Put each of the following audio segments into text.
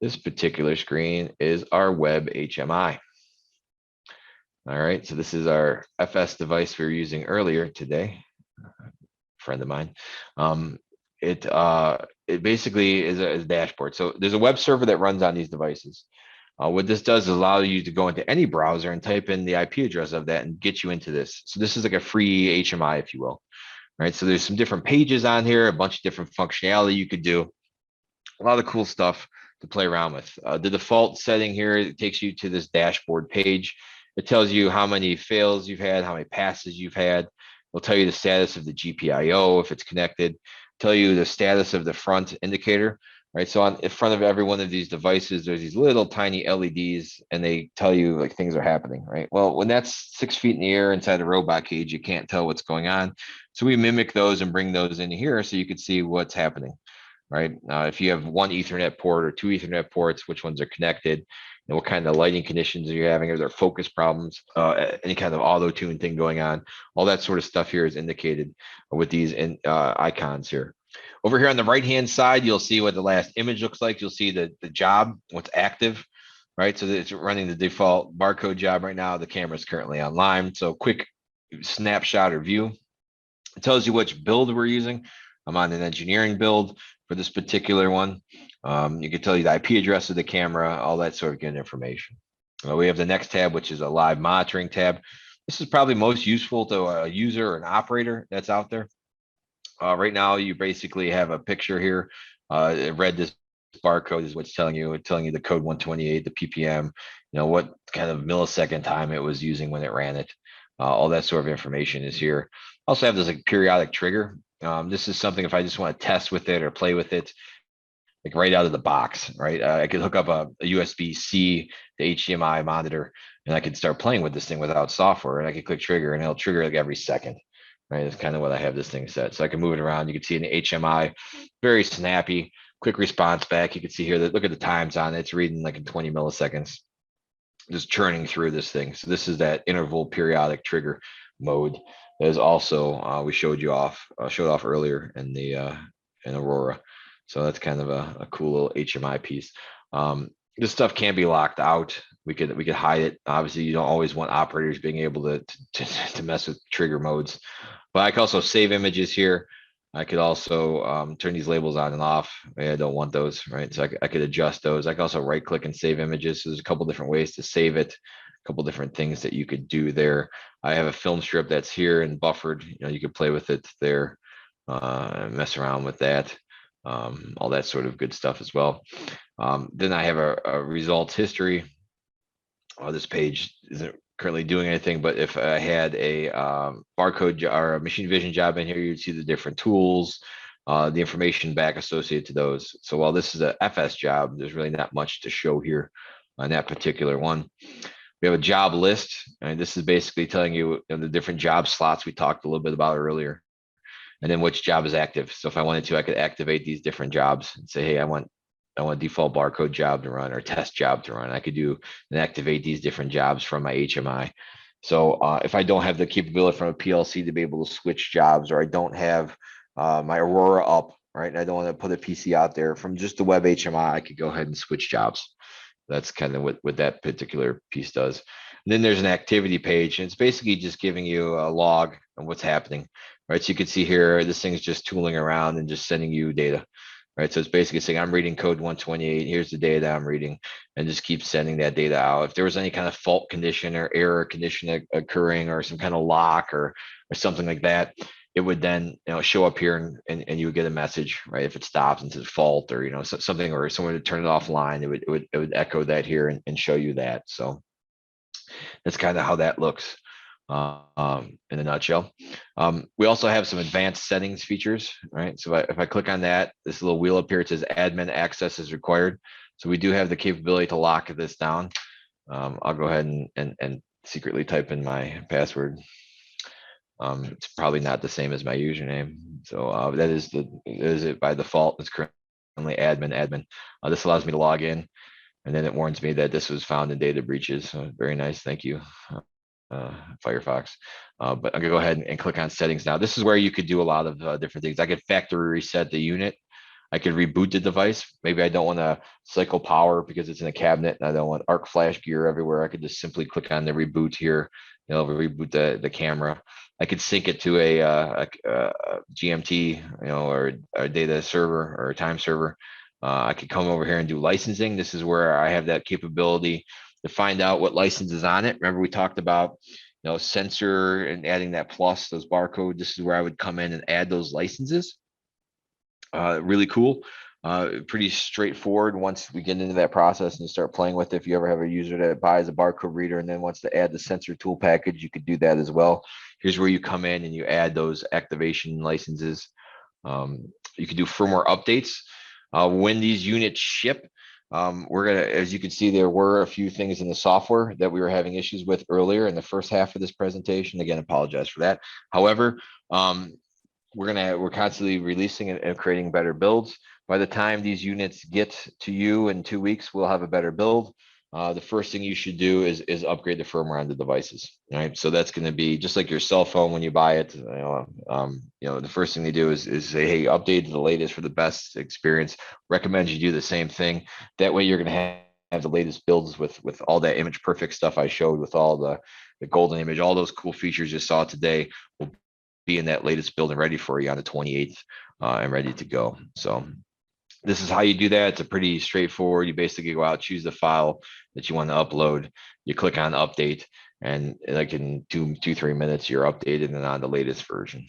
This particular screen is our web HMI. All right, so this is our FS device we were using earlier today, a friend of mine. It basically is a dashboard. So there's a web server that runs on these devices. What this does is allow you to go into any browser and type in the IP address of that and get you into this. So this is like a free HMI, if you will. Right, so there's some different pages on here, a bunch of different functionality you could do, a lot of cool stuff to play around with. The default setting here, it takes you to this dashboard page. It tells you how many fails you've had, how many passes you've had. It'll tell you the status of the GPIO if it's connected, tell you the status of the front indicator, right? So in front of every one of these devices, there's these little tiny LEDs and they tell you like things are happening, right? Well, when that's 6 feet in the air inside a robot cage, you can't tell what's going on. So we mimic those and bring those in here so you can see what's happening, right? If you have one Ethernet port or two Ethernet ports, which ones are connected, and what kind of lighting conditions are you having? Are there focus problems? Any kind of auto tune thing going on? All that sort of stuff here is indicated with these icons here. Over here on the right-hand side, you'll see what the last image looks like. You'll see the job, what's active, right? So it's running the default barcode job right now. The camera is currently online. So quick snapshot or view. It tells you which build we're using. I'm on an engineering build for this particular one. You can tell you the IP address of the camera, all that sort of good information. We have the next tab, which is a live monitoring tab. This is probably most useful to a user or an operator that's out there. Right now, you basically have a picture here. It read this barcode is what's telling you the code 128, the PPM, what kind of millisecond time it was using when it ran it. All that sort of information is here. Also have this like periodic trigger. This is something if I just want to test with it or play with it, like right out of the box, right? I could hook up a USB-C to HDMI monitor and I could start playing with this thing without software, and I could click trigger and it'll trigger like every second, right? That's kind of what I have this thing set. So I can move it around. You can see an HMI, very snappy, quick response back. You can see here that look at the times on it. It's reading like in 20 milliseconds, just churning through this thing. So this is that interval periodic trigger mode. There's also we showed off earlier in the in Aurora. So that's kind of a cool little HMI piece. This stuff can be locked out. We could hide it. Obviously, you don't always want operators being able to mess with trigger modes. But I can also save images here. I could also turn these labels on and off. I don't want those, right? So I could adjust those. I can also right click and save images. So there's a couple different ways to save it. A couple different things that you could do there. I have a film strip that's here and buffered. You could play with it there, mess around with that. All that sort of good stuff as well. Then I have a results history. This page isn't currently doing anything, but if I had a barcode or a machine vision job in here, you'd see the different tools, the information back associated to those. So while this is a FS job, there's really not much to show here on that particular one. We have a job list, and this is basically telling you, the different job slots we talked a little bit about earlier, and then which job is active. So if I wanted to, I could activate these different jobs and say, hey, I want a default barcode job to run or test job to run. I could do and activate these different jobs from my HMI. So if I don't have the capability from a PLC to be able to switch jobs, or I don't have my Aurora up, right? I don't want to put a PC out there from just the web HMI, I could go ahead and switch jobs. That's kind of what that particular piece does. And then there's an activity page, and it's basically just giving you a log of what's happening, right? So you can see here, this thing's just tooling around and just sending you data, right? So it's basically saying, I'm reading code 128, here's the data I'm reading, and just keep sending that data out. If there was any kind of fault condition or error condition occurring, or some kind of lock or something like that, it would then show up here and you would get a message, right? If it stops into the fault or something, or someone to turn it offline, it would echo that here and show you that. So that's kind of how that looks in a nutshell. We also have some advanced settings features, right? So if I click on that, this little wheel up here, it says admin access is required. So we do have the capability to lock this down. I'll go ahead and secretly type in my password. It's probably not the same as my username. So that is it by default. It's currently admin. This allows me to log in, and then it warns me that this was found in data breaches. So very nice. Thank you, Firefox. But I'm gonna go ahead and click on settings now. This is where you could do a lot of different things. I could factory reset the unit. I could reboot the device. Maybe I don't want to cycle power because it's in a cabinet and I don't want arc flash gear everywhere. I could just simply click on the reboot here. Reboot the camera. I could sync it to a GMT, or a data server or a time server. I could come over here and do licensing. This is where I have that capability to find out what license is on it. Remember we talked about, sensor and adding that plus, those barcode. This is where I would come in and add those licenses. Really cool. Pretty straightforward once we get into that process and you start playing with it. If you ever have a user that buys a barcode reader and then wants to add the sensor tool package, you could do that as well. Here's where you come in and you add those activation licenses. You can do firmware updates. When these units ship, as you can see, there were a few things in the software that we were having issues with earlier in the first half of this presentation. Again, apologize for that. However, we're constantly releasing and creating better builds. By the time these units get to you in 2 weeks, we'll have a better build. The first thing you should do is upgrade the firmware on the devices. All right, so that's going to be just like your cell phone when you buy it. The first thing they do is say, hey, update to the latest for the best experience. Recommend you do the same thing. That way, you're going to have the latest builds with all that image perfect stuff I showed, with all the golden image, all those cool features you saw today will be in that latest build and ready for you on the 28th and ready to go. So this is how you do that. It's a pretty straightforward. You basically go out, choose the file that you want to upload. You click on update, and like in 2-3 minutes, you're updated and on the latest version.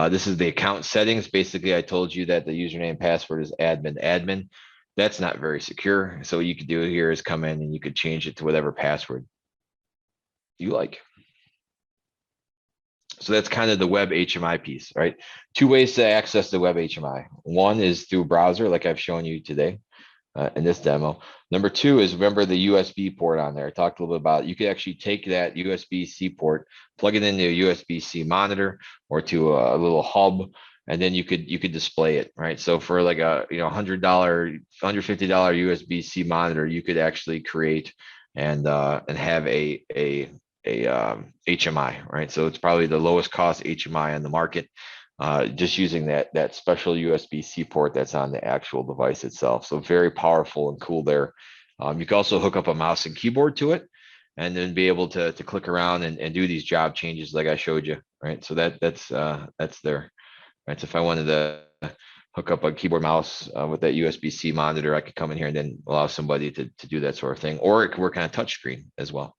This is the account settings. Basically, I told you that the username and password is admin. That's not very secure. So what you could do here is come in and you could change it to whatever password you like. So that's kind of the web HMI piece, right? 2 ways to access the web HMI. One is through browser, like I've shown you today in this demo. Number 2 is, remember the USB port on there. I talked a little bit about it. You could actually take that USB-C port, plug it into a USB-C monitor or to a little hub, and then you could display it, right? So for like a $100, $150 USB-C monitor, you could actually create and have a HMI, right? So it's probably the lowest cost HMI on the market, just using that special USB-C port that's on the actual device itself. So very powerful and cool there. You can also hook up a mouse and keyboard to it, and then be able to click around and do these job changes like I showed you, right? So that's there, right? So if I wanted to hook up a keyboard mouse with that USB-C monitor, I could come in here and then allow somebody to do that sort of thing, or it could work on a touch screen as well.